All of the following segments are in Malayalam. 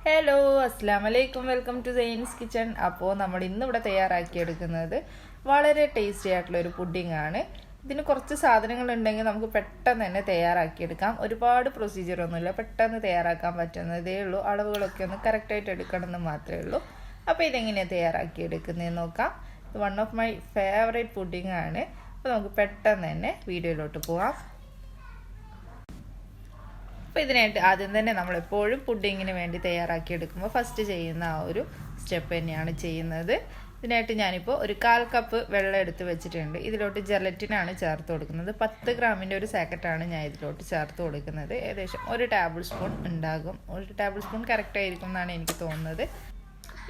ഹലോ അസ്സലാമലൈക്കും വെൽക്കം ടു സൈൻസ് കിച്ചൺ. അപ്പോൾ നമ്മൾ ഇന്നിവിടെ തയ്യാറാക്കിയെടുക്കുന്നത് വളരെ ടേസ്റ്റി ആയിട്ടുള്ള ഒരു പുഡിംഗ് ആണ്. ഇതിന് കുറച്ച് സാധനങ്ങൾ ഉണ്ടെങ്കിൽ നമുക്ക് പെട്ടെന്ന് തന്നെ തയ്യാറാക്കിയെടുക്കാം. ഒരുപാട് പ്രൊസീജിയർ ഒന്നുമില്ല, പെട്ടെന്ന് തയ്യാറാക്കാൻ പറ്റുന്നതേ ഉള്ളൂ. അളവുകളൊക്കെ ഒന്ന് കറക്റ്റായിട്ട് എടുക്കണമെന്ന് മാത്രമേ ഉള്ളൂ. അപ്പോൾ ഇതെങ്ങനെയാണ് തയ്യാറാക്കിയെടുക്കുന്നതെന്ന് നോക്കാം. ഇത് one of my favourite pudding ആണ്. അപ്പോൾ നമുക്ക് പെട്ടെന്ന് തന്നെ വീഡിയോയിലോട്ട് പോവാം. അപ്പോൾ ഇതിനായിട്ട് ആദ്യം തന്നെ നമ്മളെപ്പോഴും പുഡിങ്ങിന് വേണ്ടി തയ്യാറാക്കിയെടുക്കുമ്പോൾ ഫസ്റ്റ് ചെയ്യുന്ന ആ ഒരു സ്റ്റെപ്പ് തന്നെയാണ് ചെയ്യുന്നത്. ഇതിനായിട്ട് ഞാനിപ്പോൾ ഒരു 1/4 കപ്പ് വെള്ളം എടുത്ത് വെച്ചിട്ടുണ്ട്. ഇതിലോട്ട് ജെലറ്റിനാണ് ചേർത്ത് കൊടുക്കുന്നത്. 10 ഗ്രാമിൻ്റെ ഒരു സാക്കറ്റാണ് ഞാൻ ഇതിലോട്ട് ചേർത്ത് കൊടുക്കുന്നത്. ഏകദേശം 1 ടേബിൾ സ്പൂൺ ഉണ്ടാകും. 1 ടേബിൾ സ്പൂൺ കറക്റ്റായിരിക്കും എന്നാണ് എനിക്ക് തോന്നുന്നത്.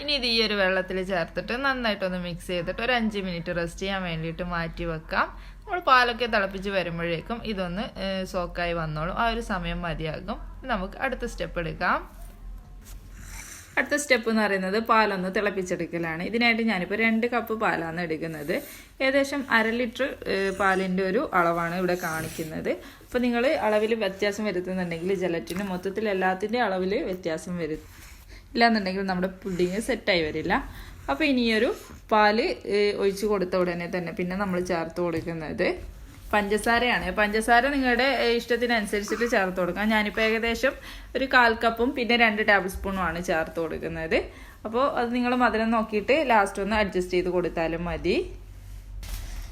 ഇനി ഇത് ഈ ഒരു വെള്ളത്തിൽ ചേർത്തിട്ട് നന്നായിട്ടൊന്ന് മിക്സ് ചെയ്തിട്ട് ഒരു 5 മിനിറ്റ് റെസ്റ്റ് ചെയ്യാൻ വേണ്ടിയിട്ട് മാറ്റി വെക്കാം. നമ്മൾ പാലൊക്കെ തിളപ്പിച്ച് വരുമ്പോഴേക്കും ഇതൊന്ന് സോക്കായി വന്നോളും. ആ ഒരു സമയം മതിയാകും. നമുക്ക് അടുത്ത സ്റ്റെപ്പ് എടുക്കാം. അടുത്ത സ്റ്റെപ്പ് എന്ന് പറയുന്നത് പാലൊന്ന് തിളപ്പിച്ചെടുക്കലാണ്. ഇതിനായിട്ട് ഞാനിപ്പോൾ 2 കപ്പ് പാലാണ് എടുക്കുന്നത്. ഏകദേശം 1/2 ലിറ്റർ പാലിൻ്റെ ഒരു അളവാണ് ഇവിടെ കാണിക്കുന്നത്. അപ്പോൾ നിങ്ങൾ അളവിൽ വ്യത്യാസം വരുത്തുന്നുണ്ടെങ്കിൽ ജലറ്റിന് മൊത്തത്തിൽ എല്ലാത്തിൻ്റെ അളവിൽ വ്യത്യാസം വരും. ഇല്ലാന്നുണ്ടെങ്കിൽ നമ്മുടെ പുഡിങ് സെറ്റായി വരില്ല. അപ്പോൾ ഇനിയൊരു പാല് ഒഴിച്ച് കൊടുത്ത ഉടനെ തന്നെ പിന്നെ നമ്മൾ ചേർത്ത് കൊടുക്കുന്നത് പഞ്ചസാരയാണ്. പഞ്ചസാര നിങ്ങളുടെ ഇഷ്ടത്തിനനുസരിച്ചിട്ട് ചേർത്ത് കൊടുക്കാം. ഞാനിപ്പോൾ ഏകദേശം ഒരു 1/4 കപ്പും പിന്നെ 2 ടേബിൾ സ്പൂണുമാണ് ചേർത്ത് കൊടുക്കുന്നത്. അപ്പോൾ അത് നിങ്ങൾ മധുരം നോക്കിയിട്ട് ലാസ്റ്റ് ഒന്ന് അഡ്ജസ്റ്റ് ചെയ്ത് കൊടുത്താലും മതി.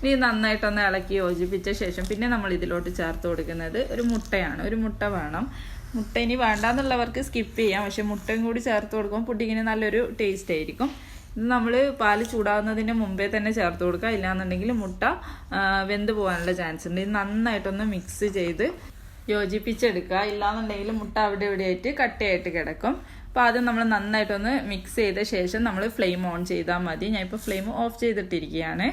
ഇനി നന്നായിട്ടൊന്ന് ഇളക്കി യോജിപ്പിച്ച ശേഷം പിന്നെ നമ്മൾ ഇതിലോട്ട് ചേർത്ത് കൊടുക്കുന്നത് ഒരു മുട്ടയാണ്. ഒരു മുട്ട വേണം. മുട്ട ഇനി വേണ്ടാന്നുള്ളവർക്ക് സ്കിപ്പ് ചെയ്യാം. പക്ഷെ മുട്ടയും കൂടി ചേർത്ത് കൊടുക്കുമ്പോൾ പുഡിങ്ങിന് നല്ലൊരു ടേസ്റ്റ് ആയിരിക്കും. ഇത് നമ്മൾ പാല് ചൂടാവുന്നതിന് മുമ്പേ തന്നെ ചേർത്ത് കൊടുക്കുക. ഇല്ലാന്നുണ്ടെങ്കിൽ മുട്ട വെന്ത് പോകാനുള്ള ചാൻസ് ഉണ്ട്. ഇത് നന്നായിട്ടൊന്ന് മിക്സ് ചെയ്ത് യോജിപ്പിച്ചെടുക്കുക. ഇല്ലാന്നുണ്ടെങ്കിൽ മുട്ട അവിടെ ഇവിടെയായിട്ട് കട്ടയായിട്ട് കിടക്കും. അപ്പോൾ ആദ്യം നമ്മൾ നന്നായിട്ടൊന്ന് മിക്സ് ചെയ്ത ശേഷം നമ്മൾ ഫ്ലെയിം ഓൺ ചെയ്താൽ മതി. ഞാനിപ്പോൾ ഫ്ലെയിം ഓഫ് ചെയ്തിട്ടിരിക്കുകയാണ്.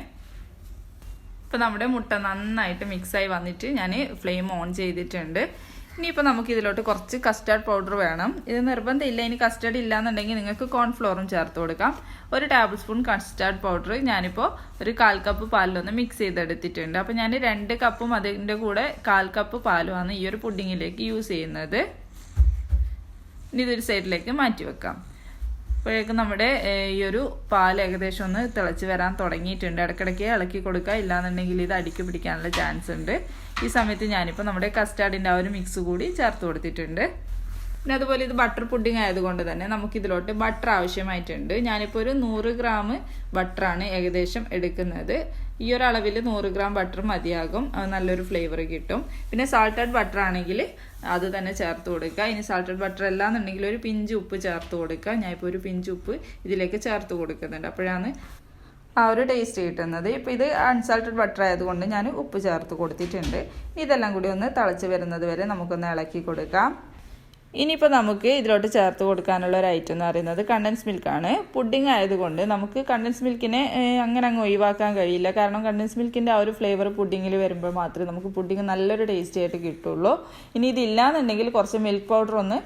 ഇപ്പോൾ നമ്മുടെ മുട്ട നന്നായിട്ട് മിക്സായി വന്നിട്ട് ഞാൻ ഫ്ലെയിം ഓൺ ചെയ്തിട്ടുണ്ട്. ഇനിയിപ്പോൾ നമുക്ക് ഇതിലോട്ട് കുറച്ച് കസ്റ്റാർഡ് പൗഡർ വേണം. ഇത് നിർബന്ധമില്ല. ഇനി കസ്റ്റാർഡ് ഇല്ലാന്നുണ്ടെങ്കിൽ നിങ്ങൾക്ക് കോൺഫ്ലോറും ചേർത്ത് കൊടുക്കാം. 1 ടേബിൾ സ്പൂൺ കസ്റ്റാർഡ് പൗഡർ ഞാനിപ്പോൾ ഒരു 1/4 കപ്പ് പാലിലൊന്ന് മിക്സ് ചെയ്തെടുത്തിട്ടുണ്ട്. അപ്പോൾ ഞാൻ 2 കപ്പും അതിൻ്റെ കൂടെ 1/4 കപ്പ് പാലുമാണ് ഈ ഒരു പുഡിങ്ങിലേക്ക് യൂസ് ചെയ്യുന്നത്. ഇനി ഇതൊരു സൈഡിലേക്ക് മാറ്റി വെക്കാം. അപ്പോഴേക്കും നമ്മുടെ ഈ ഒരു പാൽ ഏകദേശം ഒന്ന് തിളച്ച് വരാൻ തുടങ്ങിയിട്ടുണ്ട്. ഇടയ്ക്കിടയ്ക്ക് ഇളക്കി കൊടുക്കുക. ഇല്ലാന്നുണ്ടെങ്കിൽ ഇത് അടിക്ക് പിടിക്കാനുള്ള ചാൻസ് ഉണ്ട്. ഈ സമയത്ത് ഞാനിപ്പോൾ നമ്മുടെ കസ്റ്റാർഡിൻ്റെ ആ ഒരു മിക്സ് കൂടി ചേർത്ത് കൊടുത്തിട്ടുണ്ട്. പിന്നെ അതുപോലെ ഇത് ബട്ടർ പുഡിംഗ് ആയതുകൊണ്ട് തന്നെ നമുക്കിതിലോട്ട് ബട്ടർ ആവശ്യമായിട്ടുണ്ട്. ഞാനിപ്പോൾ ഒരു 100 ഗ്രാം ബട്ടറാണ് ഏകദേശം എടുക്കുന്നത്. ഈ ഒരു അളവിൽ 100 ഗ്രാം ബട്ടർ മതിയാകും. നല്ലൊരു ഫ്ലേവർ കിട്ടും. പിന്നെ സാൾട്ടഡ് ബട്ടർ ആണെങ്കിൽ അത് തന്നെ ചേർത്ത് കൊടുക്കുക. ഇനി സാൾട്ടഡ് ബട്ടർ അല്ലാന്നുണ്ടെങ്കിൽ ഒരു പിഞ്ച് ഉപ്പ് ചേർത്ത് കൊടുക്കുക. ഞാനിപ്പോൾ ഒരു പിഞ്ച് ഉപ്പ് ഇതിലേക്ക് ചേർത്ത് കൊടുക്കുന്നുണ്ട്. അപ്പോഴാണ് ആ ഒരു ടേസ്റ്റ് കിട്ടുന്നത്. ഇപ്പോൾ ഇത് അൺസാൾട്ടഡ് ബട്ടർ ആയതുകൊണ്ട് ഞാൻ ഉപ്പ് ചേർത്ത് കൊടുത്തിട്ടുണ്ട്. ഇതെല്ലാം കൂടി ഒന്ന് തിളച്ച് വരുന്നത് വരെ നമുക്കൊന്ന് ഇളക്കി കൊടുക്കാം. ഇനിയിപ്പോൾ നമുക്ക് ഇതിലോട്ട് ചേർത്ത് കൊടുക്കാനുള്ള ഒരു ഐറ്റം എന്ന് പറയുന്നത് കണ്ടൻസ് മിൽക്കാണ്. പുഡിംഗ് ആയതുകൊണ്ട് നമുക്ക് കണ്ടൻസ് മിൽക്കിനെ അങ്ങനെ അങ്ങ് ഒഴിവാക്കാൻ കഴിയില്ല. കാരണം കണ്ടൻസ് മിൽക്കിൻ്റെ ആ ഒരു ഫ്ലേവർ പുഡിങ്ങിൽ വരുമ്പോൾ മാത്രമേ നമുക്ക് പുഡിങ് നല്ലൊരു ടേസ്റ്റി ആയിട്ട് കിട്ടുള്ളൂ. ഇനി ഇതില്ലാന്നുണ്ടെങ്കിൽ കുറച്ച് മിൽക്ക് പൗഡർ ഒന്ന്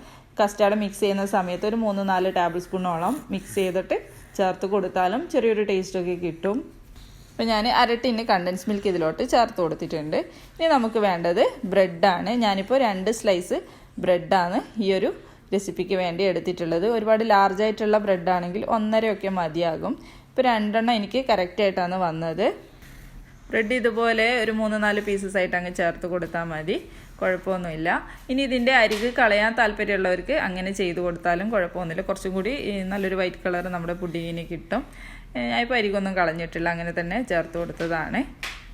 കസ്റ്റാർഡ് മിക്സ് ചെയ്യുന്ന സമയത്ത് ഒരു 3-4 ടേബിൾ സ്പൂണോളം മിക്സ് ചെയ്തിട്ട് ചേർത്ത് കൊടുത്താലും ചെറിയൊരു ടേസ്റ്റൊക്കെ കിട്ടും. അപ്പോൾ ഞാൻ 1/2 ടിന്ന് കണ്ടൻസ് മിൽക്ക് ഇതിലോട്ട് ചേർത്ത് കൊടുത്തിട്ടുണ്ട്. ഇനി നമുക്ക് വേണ്ടത് ബ്രെഡാണ്. ഞാനിപ്പോൾ 2 സ്ലൈസ് ബ്രെഡാണ് ഈ ഒരു റെസിപ്പിക്ക് വേണ്ടി എടുത്തിട്ടുള്ളത്. ഒരുപാട് ലാർജായിട്ടുള്ള ബ്രെഡാണെങ്കിൽ 1.5 മതിയാകും. ഇപ്പോൾ 2 എനിക്ക് കറക്റ്റായിട്ടാണ് വന്നത്. ബ്രെഡ് ഇതുപോലെ ഒരു 3-4 പീസസ് ആയിട്ട് അങ്ങ് ചേർത്ത് കൊടുത്താൽ മതി. കുഴപ്പമൊന്നുമില്ല. ഇനി ഇതിൻ്റെ അരിക് കളയാൻ താല്പര്യമുള്ളവർക്ക് അങ്ങനെ ചെയ്ത് കൊടുത്താലും കുഴപ്പമൊന്നുമില്ല. കുറച്ചും കൂടി നല്ലൊരു വൈറ്റ് കളർ നമ്മുടെ പുഡിങ്ങിന് കിട്ടും. ഞാനിപ്പോൾ അരികൊന്നും കളഞ്ഞിട്ടില്ല, അങ്ങനെ തന്നെ ചേർത്ത് കൊടുത്തതാണ്.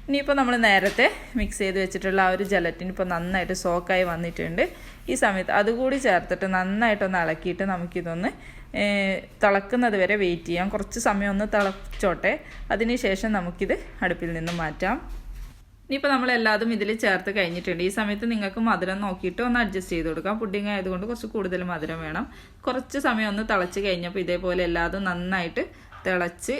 ഇനിയിപ്പോൾ നമ്മൾ നേരത്തെ മിക്സ് ചെയ്ത് വെച്ചിട്ടുള്ള ആ ഒരു ജലറ്റിൻ ഇപ്പോൾ നന്നായിട്ട് സോക്കായി വന്നിട്ടുണ്ട്. ഈ സമയത്ത് അതുകൂടി ചേർത്തിട്ട് നന്നായിട്ടൊന്ന് ഇളക്കിയിട്ട് നമുക്കിതൊന്ന് തിളക്കുന്നത് വരെ വെയിറ്റ് ചെയ്യാം. കുറച്ച് സമയം ഒന്ന് തിളച്ചോട്ടെ. അതിനുശേഷം നമുക്കിത് അടുപ്പിൽ നിന്ന് മാറ്റാം. ഇനിയിപ്പോൾ നമ്മളെല്ലാതും ഇതിൽ ചേർത്ത് കഴിഞ്ഞിട്ടുണ്ട്. ഈ സമയത്ത് നിങ്ങൾക്ക് മധുരം നോക്കിയിട്ട് ഒന്ന് അഡ്ജസ്റ്റ് ചെയ്ത് കൊടുക്കാം. പുഡിങ് ആയതുകൊണ്ട് കുറച്ച് കൂടുതൽ മധുരം വേണം. കുറച്ച് സമയം ഒന്ന് തിളച്ച് കഴിഞ്ഞപ്പോൾ ഇതേപോലെ എല്ലാതും നന്നായിട്ട് തിളച്ച്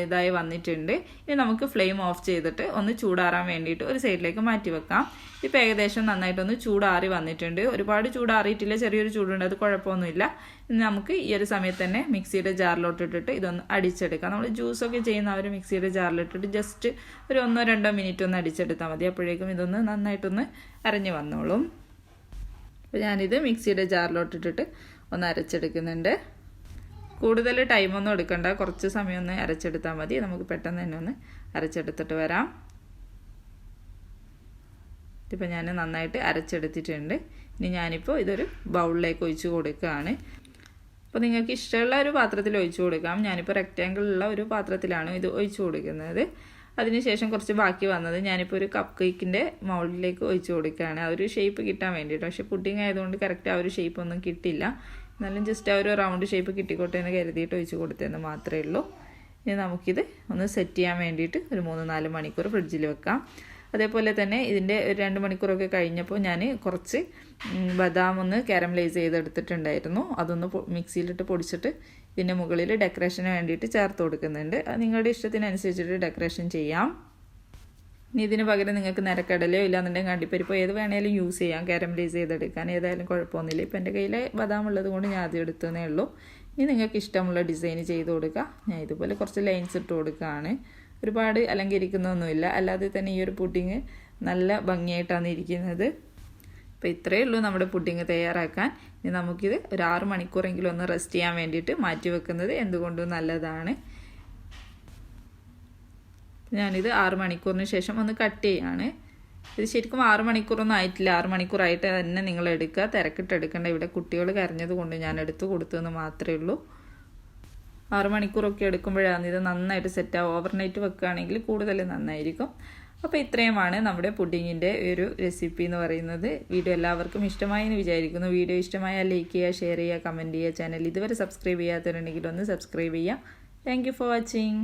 ഇതായി വന്നിട്ടുണ്ട്. ഇനി നമുക്ക് ഫ്ലെയിം ഓഫ് ചെയ്തിട്ട് ഒന്ന് ചൂടാറാൻ വേണ്ടിയിട്ട് ഒരു സൈഡിലേക്ക് മാറ്റി വെക്കാം. ഇപ്പോൾ ഏകദേശം നന്നായിട്ടൊന്ന് ചൂടാറി വന്നിട്ടുണ്ട്. ഒരുപാട് ചൂടാറിയിട്ടില്ല, ചെറിയൊരു ചൂടുണ്ട്, അത് കുഴപ്പമൊന്നുമില്ല. ഇനി നമുക്ക് ഈ ഒരു സമയത്ത് തന്നെ മിക്സിയുടെ ജാറിലോട്ട് ഇട്ടിട്ട് ഇതൊന്ന് അടിച്ചെടുക്കാം. നമ്മൾ ജ്യൂസൊക്കെ ചെയ്യുന്ന ആ ഒരു മിക്സിയുടെ ജാറിലിട്ടിട്ട് ജസ്റ്റ് ഒരു 1-2 മിനിറ്റ് ഒന്ന് അടിച്ചെടുത്താൽ മതി. അപ്പോഴേക്കും ഇതൊന്ന് നന്നായിട്ടൊന്ന് അരഞ്ഞു വന്നോളും. അപ്പോൾ ഞാനിത് മിക്സിയുടെ ജാറിലോട്ടിട്ടിട്ട് ഒന്ന് അരച്ചെടുക്കുന്നുണ്ട്. കൂടുതൽ ടൈമൊന്നും എടുക്കണ്ട, കുറച്ച് സമയം ഒന്ന് അരച്ചെടുത്താൽ മതി. നമുക്ക് പെട്ടെന്ന് തന്നെ ഒന്ന് അരച്ചെടുത്തിട്ട് വരാം. ഇപ്പോൾ ഞാൻ നന്നായിട്ട് അരച്ചെടുത്തിട്ടുണ്ട്. ഇനി ഞാനിപ്പോൾ ഇതൊരു ബൗളിലേക്ക് ഒഴിച്ച് കൊടുക്കുകയാണ്. അപ്പോൾ നിങ്ങൾക്ക് ഇഷ്ടമുള്ള ഒരു പാത്രത്തിൽ ഒഴിച്ച് കൊടുക്കാം. ഞാനിപ്പോൾ റെക്റ്റാങ്കിളുള്ള ഒരു പാത്രത്തിലാണ് ഇത് ഒഴിച്ച് കൊടുക്കുന്നത്. അതിനുശേഷം കുറച്ച് ബാക്കി വന്നത് ഞാനിപ്പോൾ ഒരു കപ്പ് കേക്കിൻ്റെ മൗൾഡിലേക്ക് ഒഴിച്ച് കൊടുക്കുകയാണ്. ആ ഒരു ഷേപ്പ് കിട്ടാൻ വേണ്ടിയിട്ട്. പക്ഷേ പുഡിംഗ് ആയതുകൊണ്ട് കറക്റ്റ് ആ ഒരു ഷേപ്പ് ഒന്നും കിട്ടില്ല. എന്നാലും ജസ്റ്റ് ആ ഒരു റൗണ്ട് ഷേപ്പ് കിട്ടിക്കോട്ടെ എന്ന് കരുതിയിട്ട് ഒഴിച്ച് കൊടുത്തതെന്ന് മാത്രമേ ഉള്ളൂ. ഇനി നമുക്കിത് ഒന്ന് സെറ്റ് ചെയ്യാൻ വേണ്ടിയിട്ട് ഒരു 3-4 മണിക്കൂർ ഫ്രിഡ്ജിൽ വെക്കാം. അതേപോലെ തന്നെ ഇതിൻ്റെ ഒരു 2 മണിക്കൂറൊക്കെ കഴിഞ്ഞപ്പോൾ ഞാൻ കുറച്ച് ബദാം ഒന്ന് കാരമലൈസ് ചെയ്തെടുത്തിട്ടുണ്ടായിരുന്നു. അതൊന്ന് മിക്സിയിലിട്ട് പൊടിച്ചിട്ട് ഇതിൻ്റെ മുകളിൽ ഡെക്കറേഷന് വേണ്ടിയിട്ട് ചേർത്ത് കൊടുക്കുന്നുണ്ട്. അത് നിങ്ങളുടെ ഇഷ്ടത്തിനനുസരിച്ചിട്ട് ഡെക്കറേഷൻ ചെയ്യാം. ഇനി ഇതിന് പകരം നിങ്ങൾക്ക് നിരക്കടലയോ ഇല്ലാന്നുണ്ടെങ്കിൽ അണ്ടിപ്പരിപ്പോ ഏത് വേണേലും യൂസ് ചെയ്യാം കാരമലൈസ് ചെയ്തെടുക്കാൻ. ഏതായാലും കുഴപ്പമൊന്നുമില്ല. ഇപ്പം എൻ്റെ കയ്യിൽ ബദാം ഉള്ളത് കൊണ്ട് ഞാൻ ആദ്യം എടുത്തതേ ഉള്ളൂ. ഇനി നിങ്ങൾക്ക് ഇഷ്ടമുള്ള ഡിസൈൻ ചെയ്ത് കൊടുക്കുക. ഞാൻ ഇതുപോലെ കുറച്ച് ലൈൻസ് ഇട്ട് കൊടുക്കുകയാണ്. ഒരുപാട് അലങ്കരിക്കുന്നൊന്നുമില്ല, അല്ലാതെ തന്നെ ഈ ഒരു പുഡിങ് നല്ല ഭംഗിയായിട്ടാണ് ഇരിക്കുന്നത്. അപ്പോൾ ഇത്രയേ ഉള്ളൂ നമ്മുടെ പുഡിങ് തയ്യാറാക്കാൻ. ഇനി നമുക്കിത് ഒരു 6 മണിക്കൂറെങ്കിലും ഒന്ന് റെസ്റ്റ് ചെയ്യാൻ വേണ്ടിയിട്ട് മാറ്റി വെക്കുന്നത് എന്തുകൊണ്ടും നല്ലതാണ്. ഞാനിത് 6 മണിക്കൂറിന് ശേഷം ഒന്ന് കട്ട് ചെയ്യാണ്. ഇത് ശരിക്കും 6 മണിക്കൂറൊന്നും ആയിട്ടില്ല. 6 മണിക്കൂറായിട്ട് തന്നെ നിങ്ങൾ എടുക്കുക. തിരക്കിട്ട് എടുക്കേണ്ട. ഇവിടെ കുട്ടികൾ കരഞ്ഞത് കൊണ്ട് ഞാൻ എടുത്ത് കൊടുത്തതെന്ന് മാത്രമേ ഉള്ളൂ. 6 മണിക്കൂറൊക്കെ എടുക്കുമ്പോഴാണ് ഇത് നന്നായിട്ട് സെറ്റാവും. ഓവർനൈറ്റ് വെക്കുകയാണെങ്കിൽ കൂടുതൽ നന്നായിരിക്കും. അപ്പോൾ ഇത്രയുമാണ് നമ്മുടെ പുഡിങ്ങിൻ്റെ ഒരു റെസിപ്പി എന്ന് പറയുന്നത്. വീഡിയോ എല്ലാവർക്കും ഇഷ്ടമായി എന്ന് വിചാരിക്കുന്നു. വീഡിയോ ഇഷ്ടമായാൽ ലൈക്ക് ചെയ്യുക, ഷെയർ ചെയ്യുക, കമൻറ്റ് ചെയ്യുക. ചാനൽ ഇതുവരെ സബ്സ്ക്രൈബ് ചെയ്യാത്തവരുണ്ടെങ്കിൽ ഒന്ന് സബ്സ്ക്രൈബ് ചെയ്യുക. Thank you for watching.